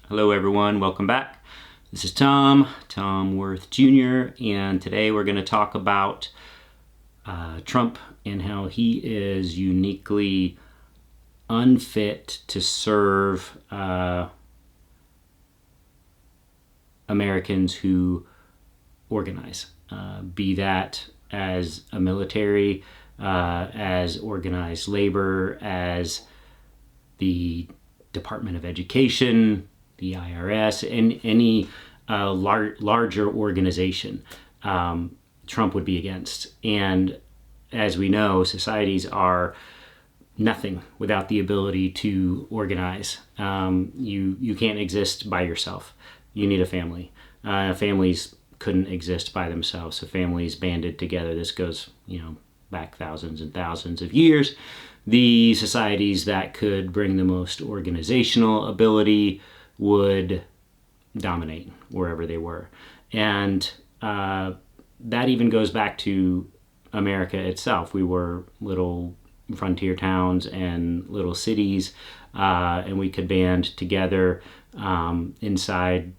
Hello everyone, welcome back. This is Tom Worth Jr., and today we're going to talk about Trump and how he is uniquely unfit to serve Americans who organize, be that as a military, as organized labor, as the Department of Education, the IRS, and any larger organization. Trump would be against. And as we know, societies are nothing without the ability to organize. You can't exist by yourself. You need a family. Families couldn't exist by themselves. So families banded together. This goes, back thousands and thousands of years. The societies that could bring the most organizational ability would dominate wherever they were. And that even goes back to America itself. We were little frontier towns and little cities, and we could band together inside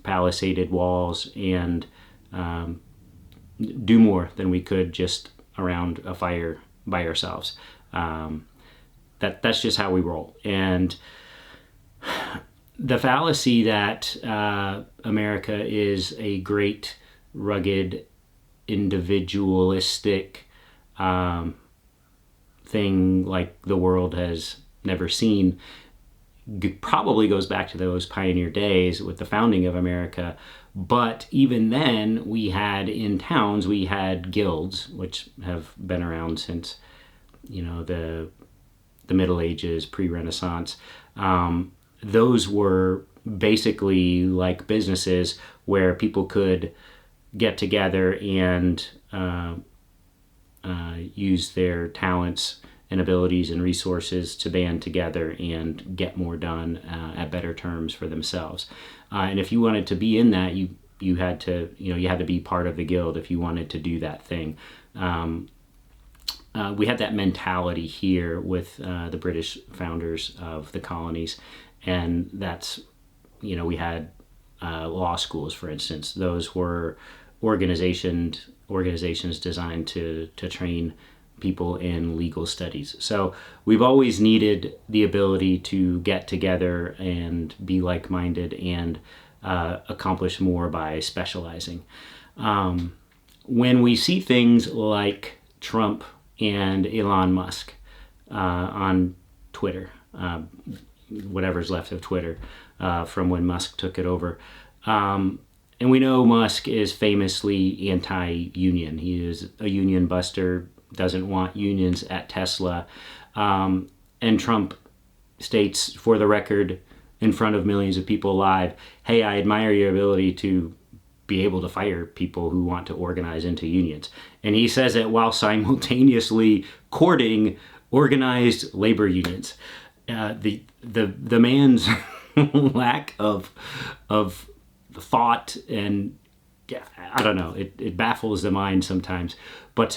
palisaded walls and do more than we could just around a fire by ourselves. That's just how we roll. And the fallacy that America is a great, rugged, individualistic thing like the world has never seen probably goes back to those pioneer days with the founding of America. But even then, we had guilds, which have been around since, the Middle Ages, pre-Renaissance. Those were basically like businesses where people could get together and use their talents and abilities and resources to band together and get more done at better terms for themselves. And if you wanted to be in that, you had to be part of the guild if you wanted to do that thing. We had that mentality here with the British founders of the colonies, and that's, we had law schools, for instance. Those were organizations designed to train people in legal studies. So we've always needed the ability to get together and be like-minded and accomplish more by specializing. When we see things like Trump and Elon Musk on Twitter, whatever's left of Twitter from when Musk took it over. And we know Musk is famously anti-union. He is a union buster, doesn't want unions at Tesla. And Trump states, for the record, in front of millions of people live, hey, I admire your ability to be able to fire people who want to organize into unions. And he says it while simultaneously courting organized labor unions. The man's lack of thought, and I don't know, it baffles the mind sometimes. But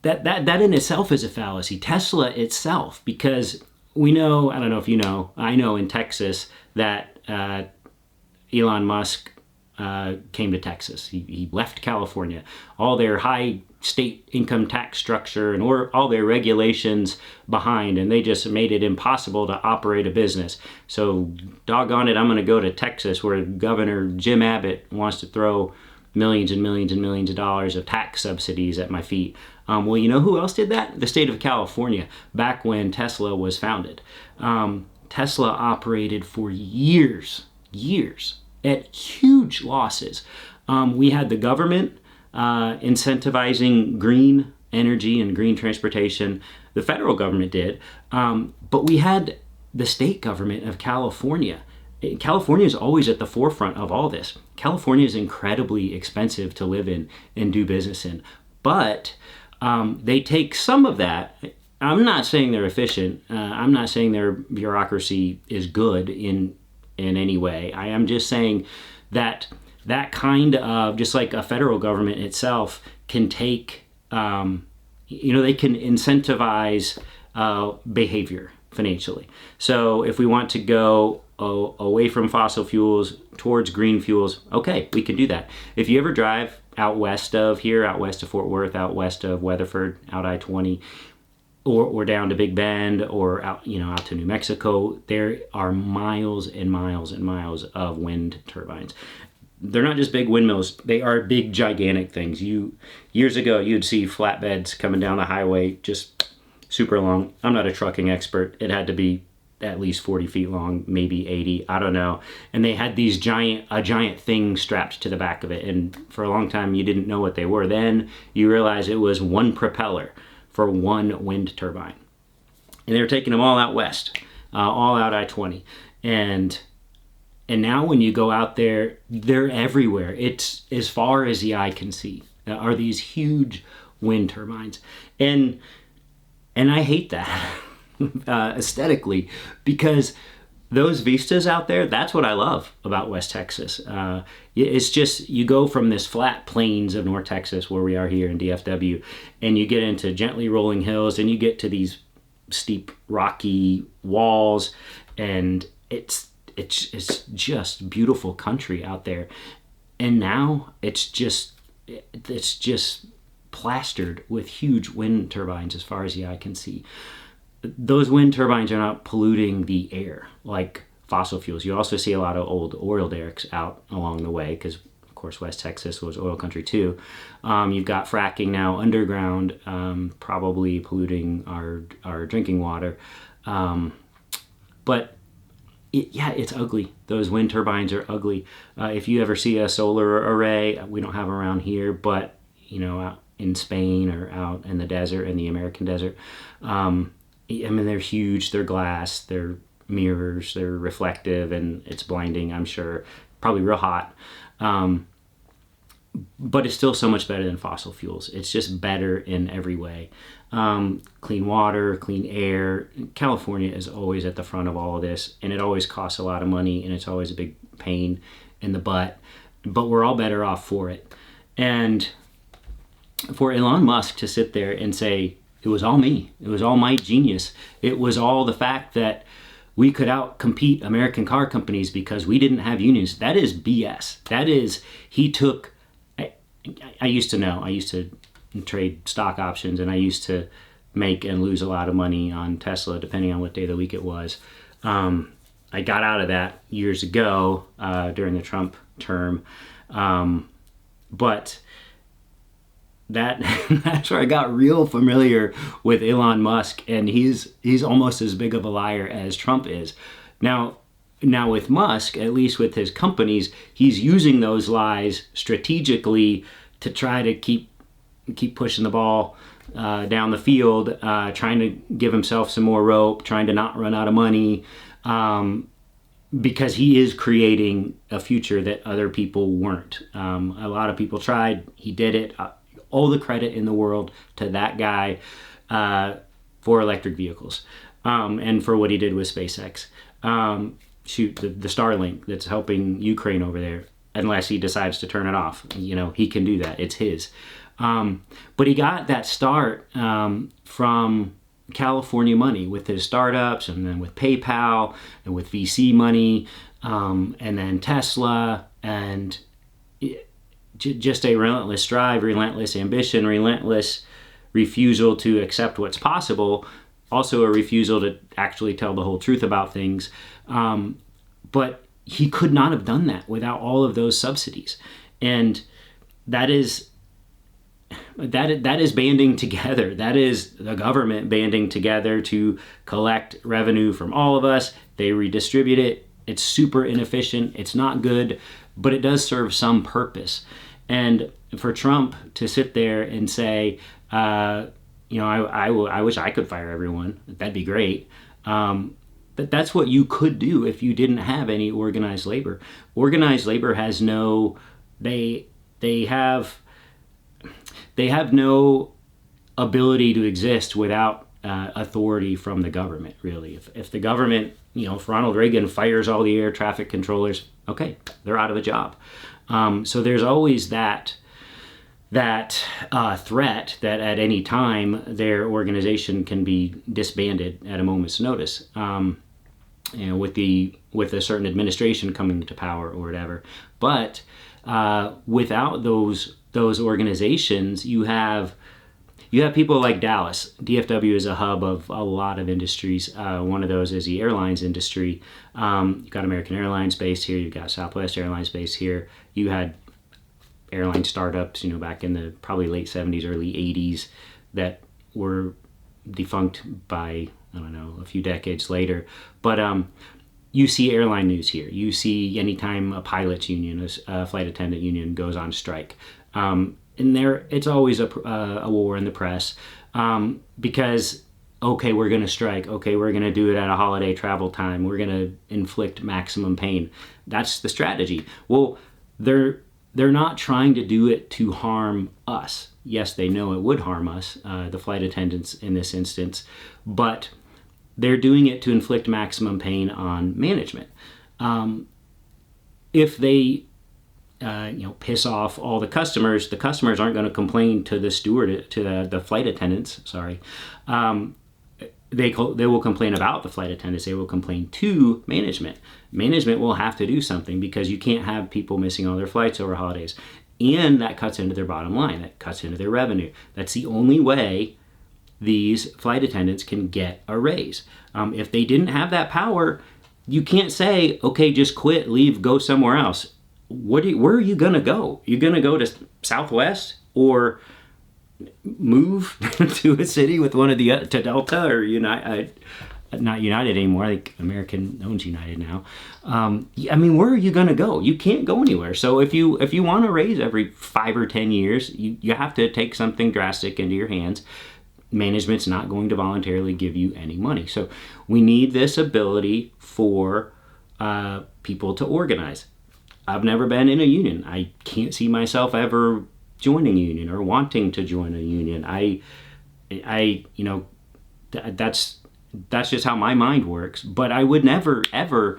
that in itself is a fallacy. Tesla itself, because we know, I don't know if you know, I know in Texas that Elon Musk came to Texas. He left California. All their high state income tax structure and all their regulations behind, and they just made it impossible to operate a business. So doggone it, I'm going to go to Texas where Governor Jim Abbott wants to throw millions and millions and millions of dollars of tax subsidies at my feet. Well, you know who else did that? The state of California, back when Tesla was founded. Tesla operated for years at huge losses. We had the government incentivizing green energy and green transportation. The federal government did. But we had the state government of California. California is always at the forefront of all this. California is incredibly expensive to live in and do business in. But they take some of that. I'm not saying they're efficient. I'm not saying their bureaucracy is good in any way. I am just saying that kind of, just like a federal government itself can take, they can incentivize behavior financially. So if we want to go away from fossil fuels towards green fuels, okay, we can do that. If you ever drive out west of here, out west of Fort Worth, out west of Weatherford, out I-20, or down to Big Bend, or out out to New Mexico, there are miles and miles and miles of wind turbines. They're not just big windmills; they are big, gigantic things. Years ago, you'd see flatbeds coming down the highway, just super long. I'm not a trucking expert. It had to be at least 40 feet long, maybe 80, I don't know. And they had these giant thing strapped to the back of it. And for a long time, you didn't know what they were. Then you realize it was one propeller for one wind turbine. And they were taking them all out west, all out I-20. And now when you go out there, they're everywhere. It's as far as the eye can see are these huge wind turbines. And I hate that. Aesthetically, because those vistas out there, that's what I love about West Texas. It's just, you go from this flat plains of North Texas, where we are here in DFW, and you get into gently rolling hills, and you get to these steep rocky walls, and it's just beautiful country out there. And now it's just plastered with huge wind turbines as far as the eye can see. Those wind turbines are not polluting the air like fossil fuels. You also see a lot of old oil derricks out along the way, because of course West Texas was oil country too. You've got fracking now underground, probably polluting our drinking water. But it's ugly. Those wind turbines are ugly. If you ever see a solar array, we don't have around here, but out in Spain or out in the desert, in the American desert, they're huge, they're glass, they're mirrors, they're reflective, and it's blinding, I'm sure. Probably real hot. But it's still so much better than fossil fuels. It's just better in every way. Clean water, clean air. California is always at the front of all of this, and it always costs a lot of money, and it's always a big pain in the butt. But we're all better off for it. And for Elon Musk to sit there and say, it was all me. It was all my genius. It was all the fact that we could outcompete American car companies because we didn't have unions. That is BS. That is, he took, I used to trade stock options, and I used to make and lose a lot of money on Tesla, depending on what day of the week it was. I got out of that years ago during the Trump term. But that's where I got real familiar with Elon Musk, and he's almost as big of a liar as Trump is. Now with Musk, at least with his companies, he's using those lies strategically to try to keep pushing the ball down the field, trying to give himself some more rope, trying to not run out of money, because he is creating a future that other people weren't. A lot of people tried. He did it. All the credit in the world to that guy for electric vehicles, and for what he did with SpaceX. The Starlink that's helping Ukraine over there, unless he decides to turn it off. He can do that. It's his. But he got that start from California money with his startups, and then with PayPal, and with VC money, and then Tesla, and just a relentless drive, relentless ambition, relentless refusal to accept what's possible, also a refusal to actually tell the whole truth about things. But he could not have done that without all of those subsidies. And that is banding together. That is the government banding together to collect revenue from all of us. They redistribute it. It's super inefficient. It's not good, but it does serve some purpose. And for Trump to sit there and say, I wish I could fire everyone. That'd be great. But that's what you could do if you didn't have any organized labor. Organized labor has no, they have no ability to exist without authority from the government, really. If the government, if Ronald Reagan fires all the air traffic controllers, okay, they're out of a job. So there's always that threat that at any time their organization can be disbanded at a moment's notice. with a certain administration coming to power or whatever. But without those organizations, you have people like Dallas. DFW is a hub of a lot of industries. One of those is the airlines industry. You've got American Airlines based here. You've got Southwest Airlines based here. You had airline startups, back in the probably late 70s, early 80s that were defunct by, I don't know, a few decades later. But you see airline news here. You see anytime a pilot's union, a flight attendant union goes on strike. And it's always a war in the press because, okay, we're going to strike. Okay, we're going to do it at a holiday travel time. We're going to inflict maximum pain. That's the strategy. Well, they're not trying to do it to harm us. Yes, they know it would harm us, the flight attendants in this instance, but they're doing it to inflict maximum pain on management. If they piss off all the customers aren't going to complain to the the flight attendants. Sorry, they will complain about the flight attendants. They will complain to management. Management will have to do something because you can't have people missing all their flights over holidays, and that cuts into their bottom line. That cuts into their revenue. That's the only way these flight attendants can get a raise. If they didn't have that power, you can't say, okay, just quit, leave, go somewhere else. Where are you going to go? You're going to go to Southwest or move to a city with one of to Delta or United? Not United anymore. I think American owns United now. Where are you going to go? You can't go anywhere. So if you want to raise every 5 or 10 years, you have to take something drastic into your hands. Management's not going to voluntarily give you any money. So we need this ability for people to organize. I've never been in a union. I can't see myself ever joining a union or wanting to join a union. That's just how my mind works. But I would never, ever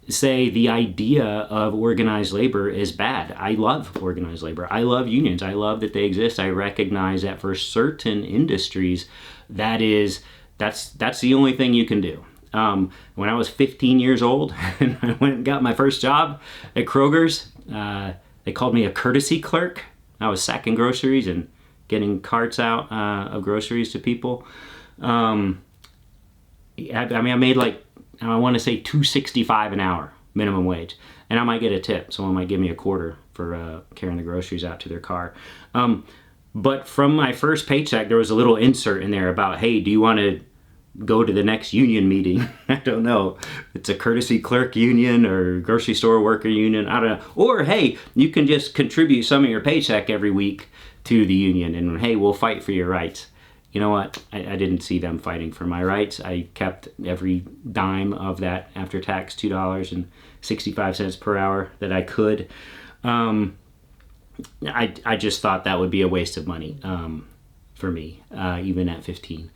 say the idea of organized labor is bad. I love organized labor. I love unions. I love that they exist. I recognize that for certain industries, that's the only thing you can do. When I was 15 years old and I went and got my first job at Kroger's, they called me a courtesy clerk. I was sacking groceries and getting carts out of groceries to people. I made I want to say $2.65 an hour minimum wage, and I might get a tip. Someone might give me a quarter for carrying the groceries out to their car. But from my first paycheck, there was a little insert in there about, hey, do you want to go to the next union meeting? I don't know. It's a courtesy clerk union or grocery store worker union. I don't know. Or, hey, you can just contribute some of your paycheck every week to the union, and hey, we'll fight for your rights. You know what? I didn't see them fighting for my rights. I kept every dime of that after-tax $2.65 per hour that I could. I just thought that would be a waste of money for me, even at 15.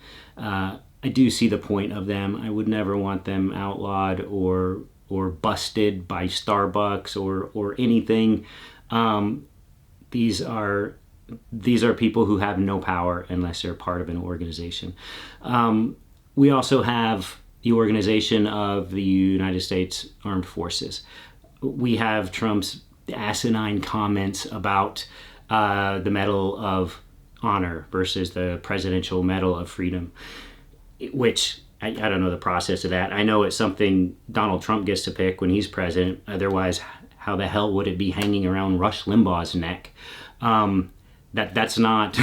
I do see the point of them. I would never want them outlawed or busted by Starbucks or anything. These are people who have no power unless they're part of an organization. We also have the organization of the United States Armed Forces. We have Trump's asinine comments about the Medal of Honor versus the Presidential Medal of Freedom, which I don't know the process of that. I know it's something Donald Trump gets to pick when he's president. Otherwise, how the hell would it be hanging around Rush Limbaugh's neck? That's not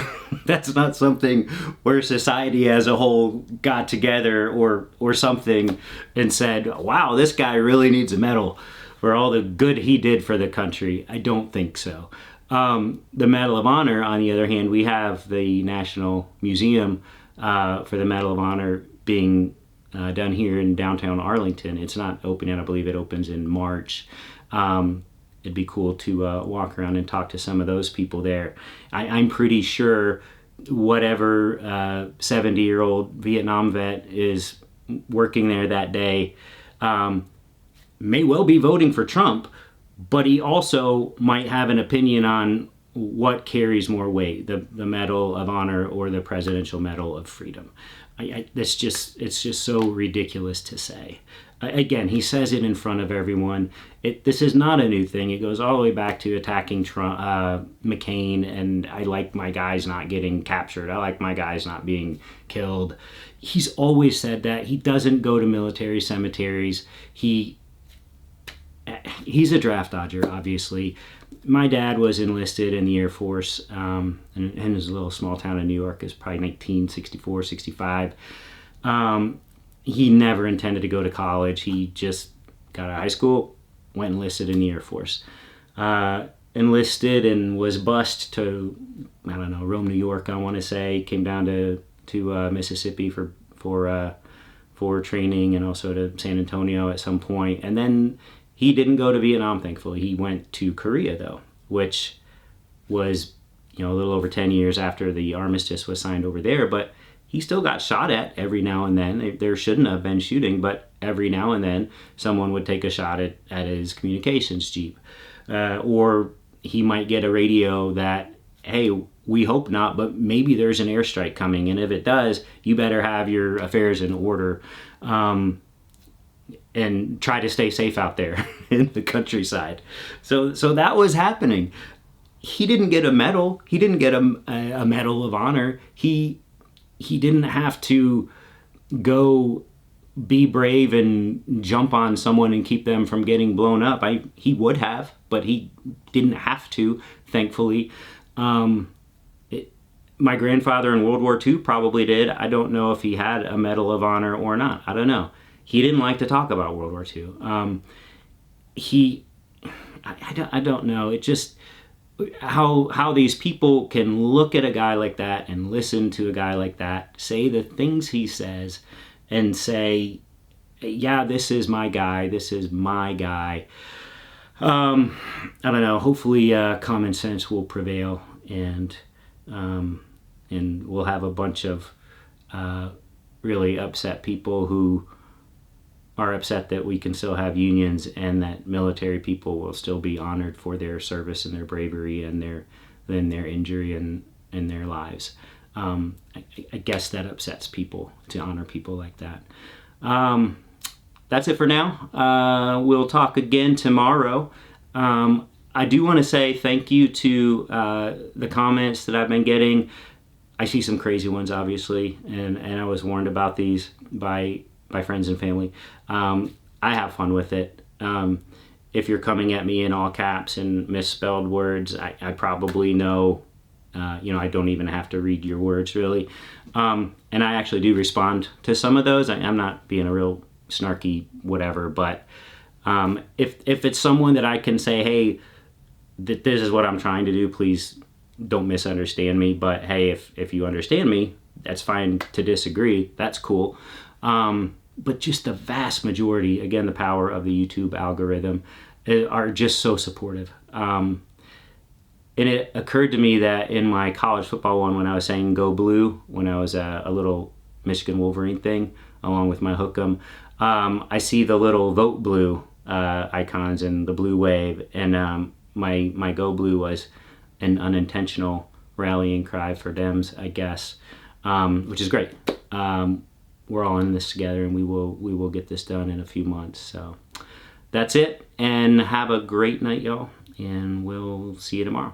something where society as a whole got together or something and said, wow, this guy really needs a medal for all the good he did for the country. I don't think so. The Medal of Honor, on the other hand, we have the National Museum for the Medal of Honor being done here in downtown Arlington. It's not open yet. I believe it opens in March. It'd be cool to walk around and talk to some of those people there. I'm pretty sure whatever 70-year-old Vietnam vet is working there that day may well be voting for Trump, but he also might have an opinion on what carries more weight, the Medal of Honor or the Presidential Medal of Freedom. It's just so ridiculous to say. Again, he says it in front of everyone. This is not a new thing. It goes all the way back to attacking Trump, McCain, and I like my guys not getting captured. I like my guys not being killed. He's always said that. He doesn't go to military cemeteries. He's a draft dodger, obviously. My dad was enlisted in the Air Force, and in his little small town in New York. It was probably 1964, 65. He never intended to go to college. He just got out of high school, went enlisted in the Air Force. Enlisted and was bused to, I don't know, Rome, New York, I want to say. Came down to Mississippi for training, and also to San Antonio at some point. And then he didn't go to Vietnam, thankfully. He went to Korea, though, which was, a little over 10 years after the armistice was signed over there. But he still got shot at every now and then. There shouldn't have been shooting, but every now and then someone would take a shot at his communications jeep. Or he might get a radio that, hey, we hope not, but maybe there's an airstrike coming, and if it does, you better have your affairs in order, and try to stay safe out there in the countryside. So that was happening. He didn't get a medal. He didn't get a Medal of Honor. He didn't have to go be brave and jump on someone and keep them from getting blown up. He would have, but he didn't have to, thankfully. My grandfather in World War II probably did. I don't know if he had a Medal of Honor or not. I don't know. He didn't like to talk about World War II. I don't know. It just, how these people can look at a guy like that and listen to a guy like that, say the things he says, and say, yeah, this is my guy. This is my guy. I don't know. Hopefully, common sense will prevail, and we'll have a bunch of really upset people who are upset that we can still have unions, and that military people will still be honored for their service and their bravery and their injury and their lives. I guess that upsets people to honor people like that. That's it for now. We'll talk again tomorrow. I do want to say thank you to the comments that I've been getting. I see some crazy ones, obviously, and I was warned about these by friends and family. I have fun with it. If you're coming at me in all caps and misspelled words, I probably know, I don't even have to read your words, really. And I actually do respond to some of those. I'm not being a real snarky whatever, but if it's someone that I can say, hey, this is what I'm trying to do, please don't misunderstand me. But hey, if you understand me, that's fine to disagree. That's cool. But just the vast majority, again, the power of the YouTube algorithm, are just so supportive. And it occurred to me that in my college football one, when I was saying "Go Blue," when I was a little Michigan Wolverine thing, along with my hook'em, I see the little "Vote Blue" icons and the blue wave, and my "Go Blue" was an unintentional rallying cry for Dems, I guess, which is great. We're all in this together, and we will get this done in a few months. So that's it, and have a great night, y'all, and we'll see you tomorrow.